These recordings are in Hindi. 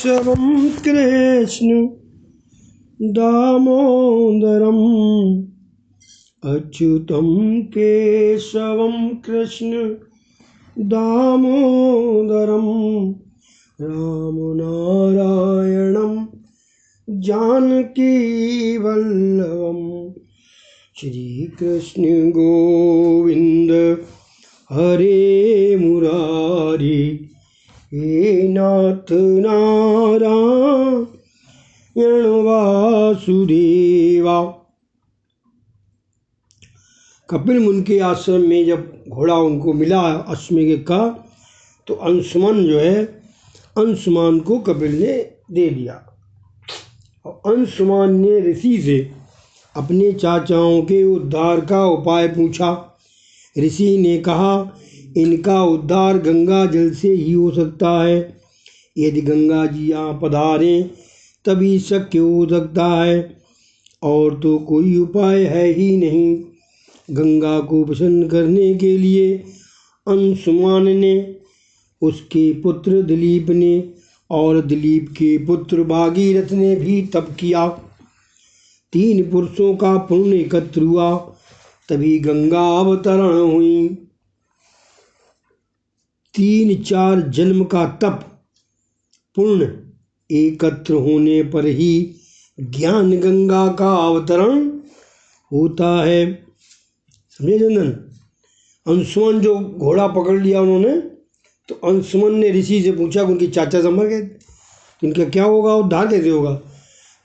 केशवं कृष्ण दामोदरम अच्युतं केशवं कृष्ण दामोदरम राम नारायणं जानकी वल्लभम श्री कृष्ण गोविंद हरे मुरारी हे नाथ नारायण वासुदेवा। कपिल मुनि के आश्रम में जब घोड़ा उनको मिला अश्वमेध का, तो अंशुमन जो है, अंशुमान को कपिल ने दे दिया। और अंशुमान ने ऋषि से अपने चाचाओं के उद्धार का उपाय पूछा। ऋषि ने कहा, इनका उद्धार गंगा जल से ही हो सकता है। यदि गंगा जी यहाँ पधारें तभी शक्य हो सकता है, और तो कोई उपाय है ही नहीं। गंगा को प्रसन्न करने के लिए अंशुमान ने, उसके पुत्र दिलीप ने और दिलीप के पुत्र भागीरथ ने भी तप किया। 3 पुरुषों का पुण्य एकत्र हुआ, तभी गंगा अवतरण हुई। 3-4 जन्म का तप पुण्य एकत्र होने पर ही ज्ञान गंगा का अवतरण होता है। समझे चंदन? अंशुमन जो घोड़ा पकड़ लिया उन्होंने, तो अंशुमन ने ऋषि से पूछा कि उनके चाचा से मर गए, तो इनका क्या होगा, उद्धार कैसे होगा?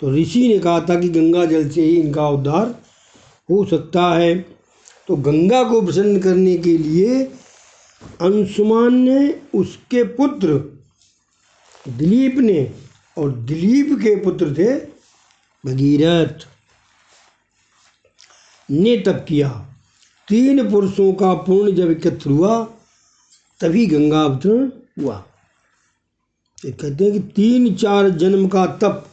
तो ऋषि ने कहा था कि गंगा जल से ही इनका उद्धार हो सकता है। तो गंगा को प्रसन्न करने के लिए अंशुमान ने, उसके पुत्र दिलीप ने, और दिलीप के पुत्र थे भगीरथ ने तप किया। 3 पुरुषों का पूर्ण जब एकत्र हुआ तभी गंगा अवतरण हुआ। ये कहते हैं कि 3-4 जन्म का तप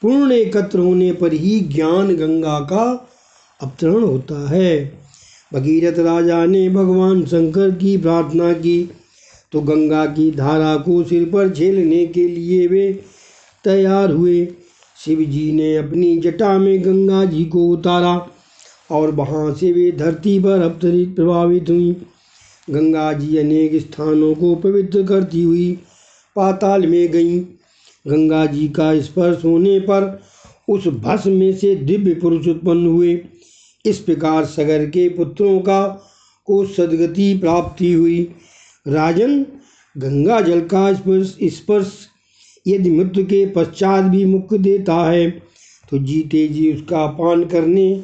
पूर्ण एकत्र होने पर ही ज्ञान गंगा का अवतरण होता है। भगीरथ राजा ने भगवान शंकर की प्रार्थना की, तो गंगा की धारा को सिर पर झेलने के लिए वे तैयार हुए। शिव जी ने अपनी जटा में गंगा जी को उतारा और वहाँ से वे धरती पर अवतरित प्रभावित हुई। गंगा जी अनेक स्थानों को पवित्र करती हुई पाताल में गईं। गंगा जी का स्पर्श होने पर उस भस्म में से दिव्य पुरुष उत्पन्न हुए। इस प्रकार सगर के पुत्रों को सद्गति प्राप्ति हुई। राजन, गंगा जल का स्पर्श यदि मृत्यु के पश्चात भी मुक्ति देता है, तो जीते जी उसका पान करने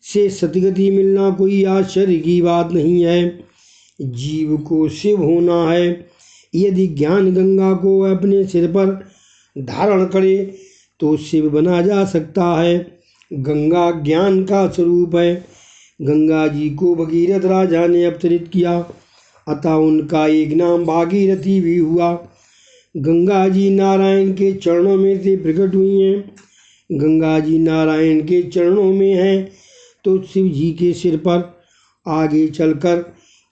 से सद्गति मिलना कोई आश्चर्य की बात नहीं है। जीव को शिव होना है। यदि ज्ञान गंगा को अपने सिर पर धारण करे तो शिव बना जा सकता है। गंगा ज्ञान का स्वरूप है। गंगा जी को भगीरथ राजा ने अवतरित किया, अतः उनका एक नाम भागीरथी भी हुआ। गंगा जी नारायण के चरणों में से प्रकट हुई हैं। गंगा जी नारायण के चरणों में हैं, तो शिव जी के सिर पर आगे चलकर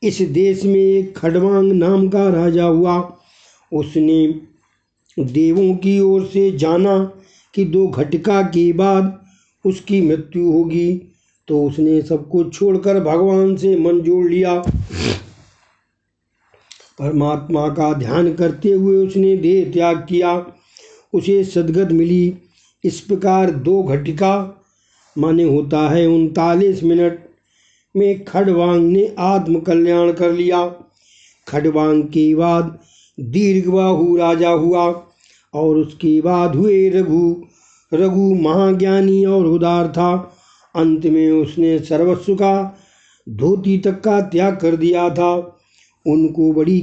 इस देश में एक खडवांग नाम का राजा हुआ। उसने देवों की ओर से जाना कि 2 घटिका के बाद उसकी मृत्यु होगी, तो उसने सब कुछ छोड़कर भगवान से मन जोड़ लिया। परमात्मा का ध्यान करते हुए उसने देह त्याग किया। उसे सद्गति मिली। इस प्रकार 2 घटिका माने होता है 39 मिनट में खडवांग ने आत्म कल्याण कर लिया। खडवांग के बाद दीर्घबाहु राजा हुआ, और उसके बाद हुए रघु महाज्ञानी और उदार था। अंत में उसने सर्वस्व का धोती तक का त्याग कर दिया था। उनकी बड़ी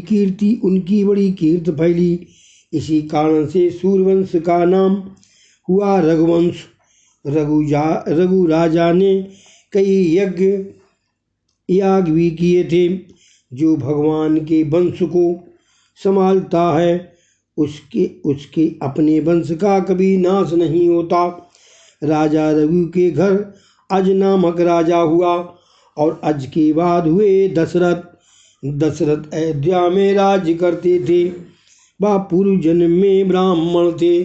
कीर्ति फैली। इसी कारण से सूर्यवंश का नाम हुआ रघुवंश। रघु राजा ने कई याग भी किए थे। जो भगवान के वंश को संभालता है, उसके अपने वंश का कभी नाश नहीं होता। राजा रघु के घर अज नामक राजा हुआ, और अज के बाद हुए दशरथ। दशरथ अयोध्या में राज्य करते थे। वह पूर्व जन्म में ब्राह्मण थे।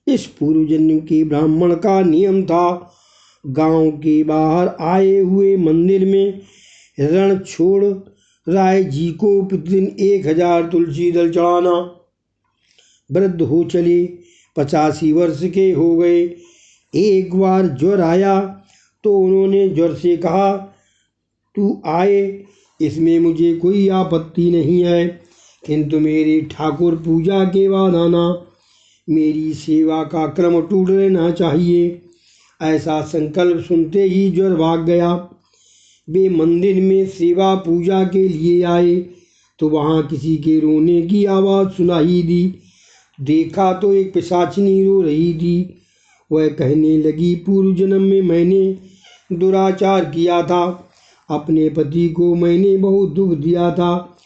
इस पूर्व जन्म के ब्राह्मण का नियम था गांव के बाहर आए हुए मंदिर में रण छोड़ राय जी को प्रतिदिन 1000 तुलसी दल चढ़ाना। वृद्ध हो चले, 85 वर्ष के हो गए। एक बार ज्वर आया तो उन्होंने ज्वर से कहा, तू आए इसमें मुझे कोई आपत्ति नहीं है, किंतु मेरी ठाकुर पूजा के बाद आना। मेरी सेवा का क्रम टूट रहना चाहिए। ऐसा संकल्प सुनते ही ज्वर भाग गया। वे मंदिर में सेवा पूजा के लिए आए तो वहाँ किसी के रोने की आवाज़ सुनाई दी। देखा तो एक पिशाचिनी रो रही थी। वह कहने लगी, पूर्व जन्म में मैंने दुराचार किया था, अपने पति को मैंने बहुत दुख दिया था,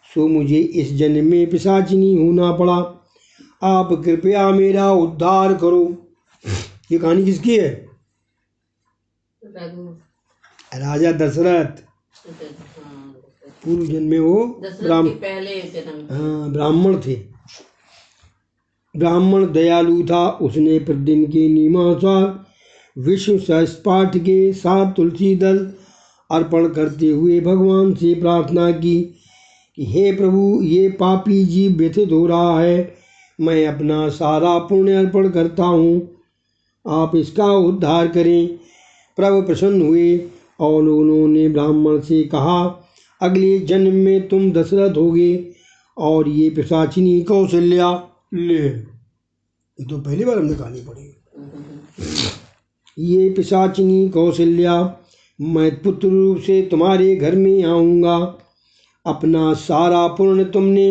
सो मुझे इस जन्म में पिशाचिनी होना पड़ा। आप कृपया मेरा उद्धार करो। ये कहानी किसकी है? राजा दशरथ। पूर्व जन्म में वो ब्राह्मण थे। ब्राह्मण दयालु था। उसने प्रतिदिन के नियमानुसार विष्णु सहस्त्रपाठ के 7 तुलसी दल अर्पण करते हुए भगवान से प्रार्थना की कि हे प्रभु, ये पापी जीव व्यथित हो रहा है, मैं अपना सारा पुण्य अर्पण करता हूँ, आप इसका उद्धार करें। प्रभु प्रसन्न हुए और उन्होंने ब्राह्मण से कहा, अगले जन्म में तुम दशरथ होगे और ये पिशाचिनी कौशल्या। ले, ये तो पहली बार हमने कहानी पढ़ी। ये पिशाचिनी कौशल्या, मैं पुत्र रूप से तुम्हारे घर में आऊँगा। अपना सारा पुण्य तुमने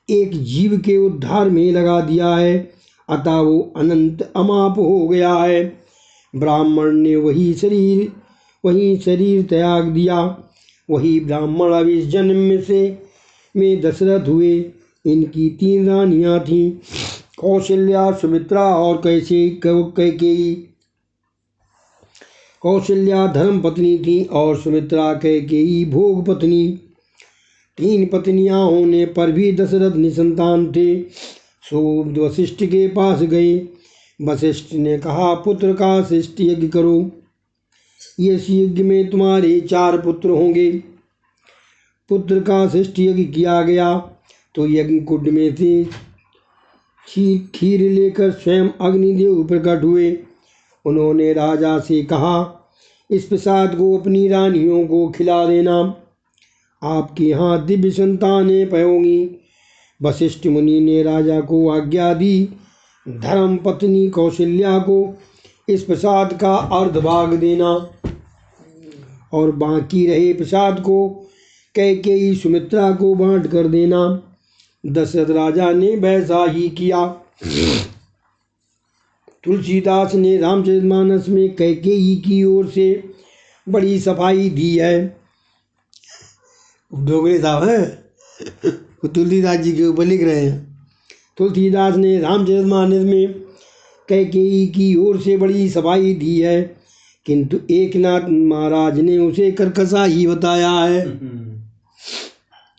एक जीव के उद्धार में लगा दिया है, अतः वो अनंत अमाप हो गया है। ब्राह्मण ने वही शरीर त्याग दिया। वही ब्राह्मण अब इस जन्म में दशरथ हुए। इनकी 3 रानियाँ थीं, कौशल्या, सुमित्रा और कैकेयी। कौशल्या धर्म पत्नी थी और सुमित्रा कैकेयी भोग पत्नी। 3 पत्नियां होने पर भी दशरथ निसंतान थे। सो वशिष्ठ के पास गए। वशिष्ठ ने कहा, पुत्र का श्रेष्ठ यज्ञ करो। इस यज्ञ में तुम्हारे 4 पुत्र होंगे। पुत्र का श्रेष्ठ यज्ञ किया गया तो यज्ञ कुंड में से खीर लेकर स्वयं अग्निदेव प्रकट हुए। उन्होंने राजा से कहा, इस प्रसाद को अपनी रानियों को खिला देना, आपके यहाँ दिव्य संतानें पयोंगी। वशिष्ठ मुनि ने राजा को आज्ञा दी। धर्म पत्नी कौशल्या को इस प्रसाद का अर्धभाग देना और बाकी रहे प्रसाद को कैकेयी सुमित्रा को बांट कर देना। दशरथ राजा ने वैसा ही किया। तुलसीदास ने रामचरितमानस में कैकेयी की ओर से बड़ी सफाई दी है। डोगरे साहब हैं, तुलसीदास जी के ऊपर लिख रहे हैं। तुलसीदास ने रामचरितमानस में कैकेयी की ओर से बड़ी सफाई दी है, किंतु एकनाथ महाराज ने उसे कर्कशा ही बताया है।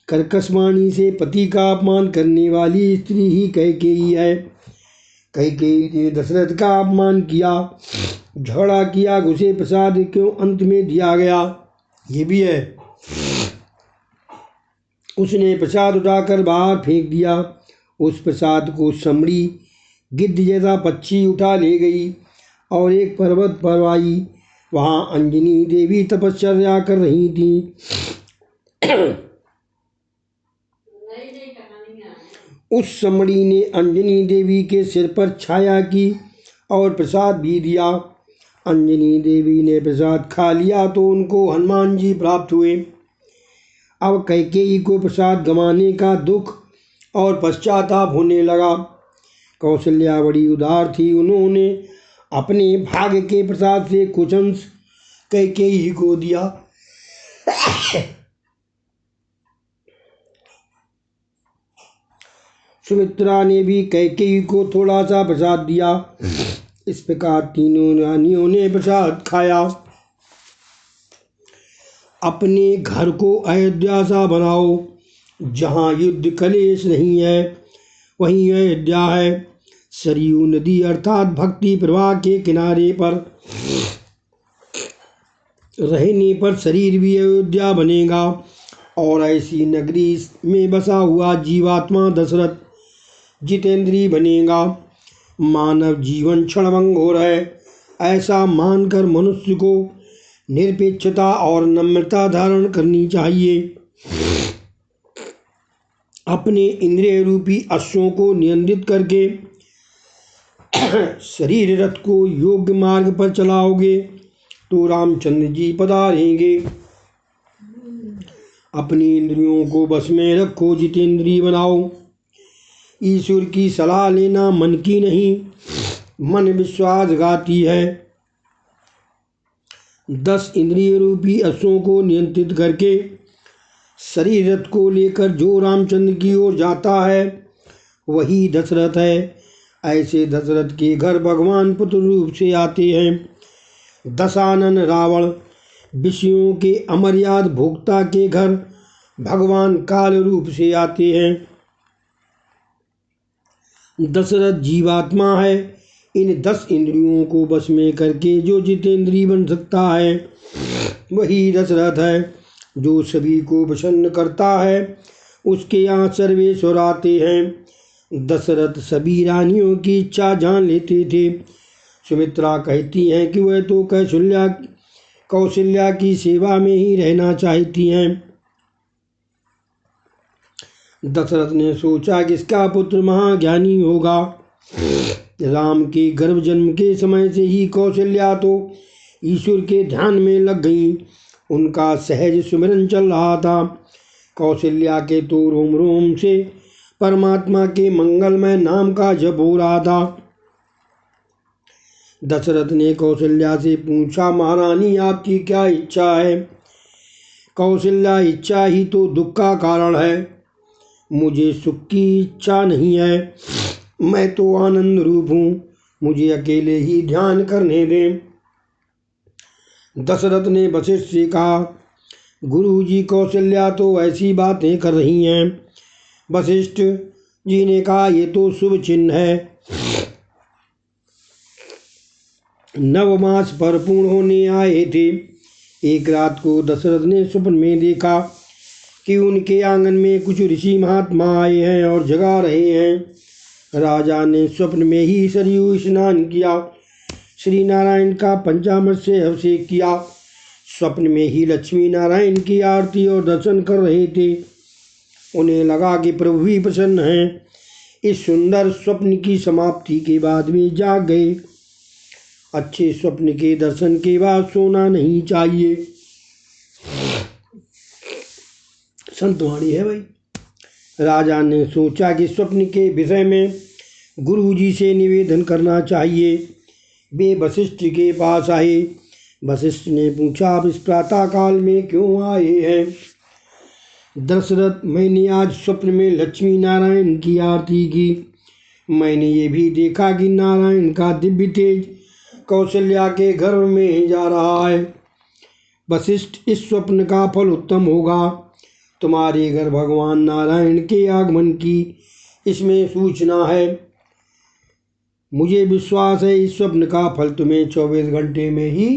कर्कशवाणी से पति का अपमान करने वाली स्त्री ही कैकेयी है। कैकेयी ने दशरथ का अपमान किया, झगड़ा किया, उसे प्रसाद क्यों अंत में दिया गया, ये भी है। उसने प्रसाद उठाकर बाहर फेंक दिया। उस प्रसाद को समड़ी गिद्ध जैसा पक्षी उठा ले गई और एक पर्वत पर आई। वहाँ अंजनी देवी तपश्चर्या कर रही थी। उस समड़ी ने अंजनी देवी के सिर पर छाया की और प्रसाद भी दिया। अंजनी देवी ने प्रसाद खा लिया तो उनको हनुमान जी प्राप्त हुए। अब कैकेयी को प्रसाद गंवाने का दुख और पश्चाताप होने लगा। कौशल्या बड़ी उदार थी। उन्होंने अपने भाग्य के प्रसाद से कुछ अंश कैकेयी को दिया। सुमित्रा ने भी कैकेयी को थोड़ा सा प्रसाद दिया। इस प्रकार तीनों रानियों ने प्रसाद खाया। अपने घर को अयोध्या सा बनाओ जहाँ युद्ध कलेश नहीं है वहीं अयोध्या है। सरयू नदी अर्थात भक्ति प्रवाह के किनारे पर रहने पर शरीर भी अयोध्या बनेगा और ऐसी नगरी में बसा हुआ जीवात्मा दशरथ जितेंद्रीय बनेगा। मानव जीवन क्षणभंगुर है, ऐसा मानकर मनुष्य को निरपेक्षता और नम्रता धारण करनी चाहिए। अपने इंद्रिय रूपी अश्वों को नियंत्रित करके शरीर रथ को योग्य मार्ग पर चलाओगे तो रामचंद्र जी पधारेंगे। अपनी इंद्रियों को बस में रखो, जितेंद्रीय बनाओ। ईश्वर की सलाह लेना मन की नहीं, मन विश्वासघाती है। 10 इंद्रिय रूपी अश्वों को नियंत्रित करके शरीर रथ को लेकर जो रामचंद्र की ओर जाता है वही दशरथ है। ऐसे दशरथ के घर भगवान पुत्र रूप से आते हैं। दशानन रावण विषयों के अमर्याद भोक्ता के घर भगवान काल रूप से आते हैं। दशरथ जीवात्मा है। इन 10 इंद्रियों को बस में करके जो जितेंद्रीय बन सकता है वही दशरथ है। जो सभी को प्रसन्न करता है उसके यहाँ सर्वेश्वर आते हैं। दशरथ सभी रानियों की इच्छा जान लेते थे। सुमित्रा कहती हैं कि वह तो कौशल्या की सेवा में ही रहना चाहती हैं। दशरथ ने सोचा कि इसका पुत्र महाज्ञानी होगा। राम के गर्भ जन्म के समय से ही कौशल्या तो ईश्वर के ध्यान में लग गई। उनका सहज सुमिरन चल रहा था। कौशल्या के तो रोम रोम से परमात्मा के मंगलमय नाम का जप हो रहा था। दशरथ ने कौशल्या से पूछा, महारानी आपकी क्या इच्छा है? कौशल्या, इच्छा ही तो दुख का कारण है। मुझे सुख की इच्छा नहीं है, मैं तो आनंद रूप हूँ, मुझे अकेले ही ध्यान करने दें। दशरथ ने वशिष्ठ से कहा, गुरुजी कौशल्या तो ऐसी बातें कर रही हैं। वशिष्ठ जी ने कहा, ये तो शुभ चिन्ह है। नवमास पर पूर्ण होने आए थे। एक रात को दशरथ ने स्वप्न में देखा कि उनके आंगन में कुछ ऋषि महात्मा आए हैं और जगा रहे हैं। राजा ने स्वप्न में ही सरयू स्नान किया, श्री नारायण का पंचामृत से अभिषेक किया। स्वप्न में ही लक्ष्मी नारायण की आरती और दर्शन कर रहे थे। उन्हें लगा कि प्रभु भी प्रसन्न हैं। इस सुंदर स्वप्न की समाप्ति के बाद वे जाग गए। अच्छे स्वप्न के दर्शन के बाद सोना नहीं चाहिए। संतवाणी है भाई। राजा ने सोचा कि स्वप्न के विषय में गुरुजी से निवेदन करना चाहिए। वे वशिष्ठ के पास आए। वशिष्ठ ने पूछा, आप इस प्रातः काल में क्यों आए हैं? दशरथ, मैंने आज स्वप्न में लक्ष्मी नारायण की आरती की। मैंने ये भी देखा कि नारायण का दिव्य तेज कौशल्या के गर्भ में जा रहा है। वशिष्ठ, इस स्वप्न का फल उत्तम होगा। तुम्हारे घर भगवान नारायण के आगमन की इसमें सूचना है। मुझे विश्वास है इस स्वप्न का फल तुम्हें 24 घंटे में ही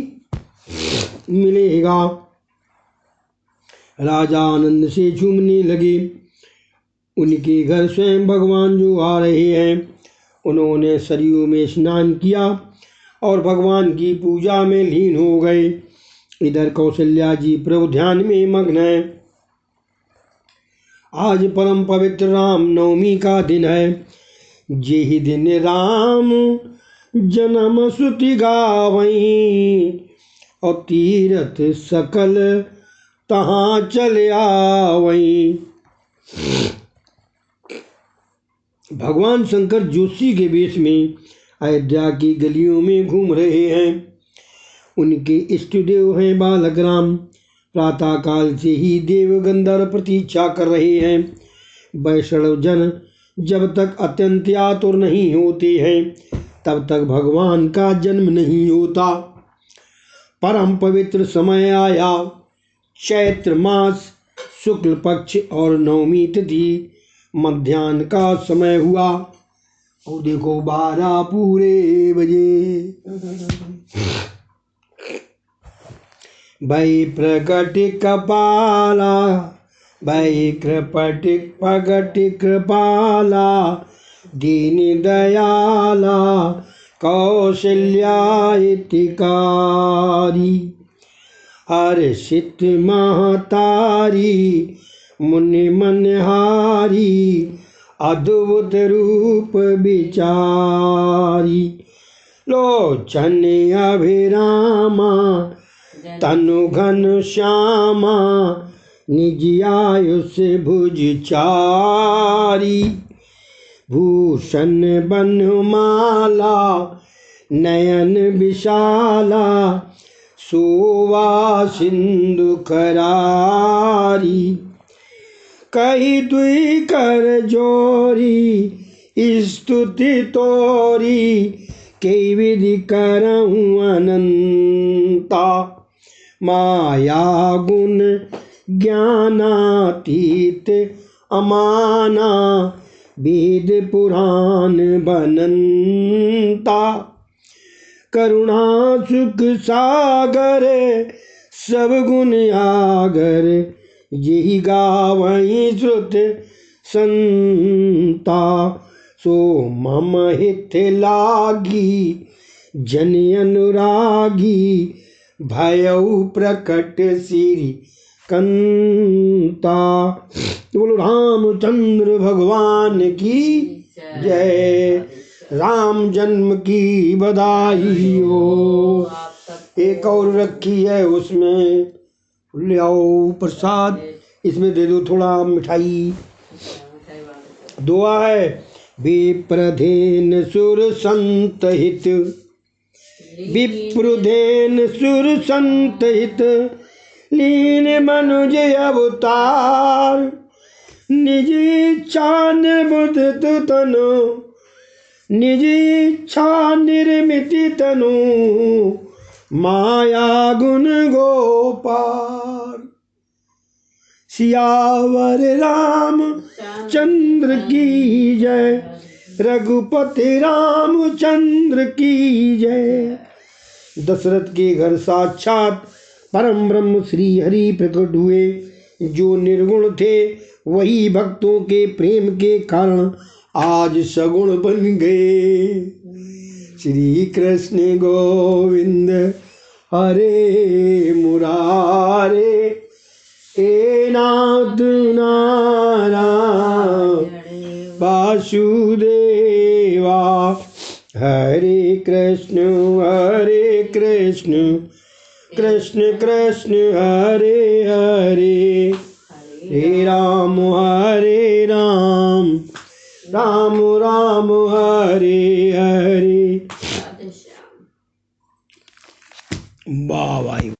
मिलेगा। राजा आनंद से झूमने लगे। उनके घर स्वयं भगवान जो आ रहे हैं। उन्होंने सरयू में स्नान किया और भगवान की पूजा में लीन हो गए। इधर कौशल्या जी प्रभु ध्यान में मग्न है। आज परम पवित्र राम नवमी का दिन है। जेहि दिन राम जन्म श्रुति गावहीं, और तीरथ सकल तहाँ चले आवहीं। भगवान शंकर जोशी के वेश में अयोध्या की गलियों में घूम रहे हैं। उनके इष्ट देव हैं बालक राम। प्रातः काल से ही देव गंधर्व प्रतीक्षा कर रहे हैं। वैष्णव जन जब तक अत्यंत आतुर नहीं होते हैं तब तक भगवान का जन्म नहीं होता। परम पवित्र समय आया। चैत्र मास शुक्ल पक्ष और नवमी तिथि मध्याह्न का समय हुआ। और देखो 12 पूरे बजे। भई प्रकट कपाला, भई कृपट प्रगट कृपाला, दीन दयाला कौशल्या हितकारी। हर्षित महतारी मुनि मनहारी, अद्भुत रूप विचारी। लोचन अभिरामा तनु घन श्यामा, निज आयुष भुज चारी। भूषण बनमाला नयन विशाला, शोभा सिंधु करारी। कही दुई कर जोरी, स्तुति तोरी, कई विधि करऊँ अनंता। माया गुण ज्ञानातीत अमाना, वेद पुराण बनंता। करुणा सुख सागर सब गुण आगर, यही गावई श्रुत संता। सो मम हित लागी जन अनुरागी, भयउ प्रकट श्री कंता। बोलो रामचंद्र भगवान की जय। राम जन्म की बधाई हो। एक और रखी है, उसमें ले आओ प्रसाद, इसमें दे दो थोड़ा मिठाई। दुआ है विप्रधेन सुर संत हित, विप्रुधेन सुर संत हित, लीन मनुज अवतार। निज इच्छा निर्मुदित तनु, निज इच्छा निर्मित तनु, माया गुण गोपाल। सियावर राम चंद्र की जय, रघुपति रामचंद्र की जय। दशरथ के घर साक्षात परम ब्रह्म श्री हरि प्रकट हुए। जो निर्गुण थे वही भक्तों के प्रेम के कारण आज सगुण बन गए। श्री कृष्ण गोविंद हरे मुरारे, हे नाथ नारायण वासुदेवा। हरे कृष्ण कृष्ण कृष्ण हरे हरे, हे राम राम राम हरे हरे। वाह भाई।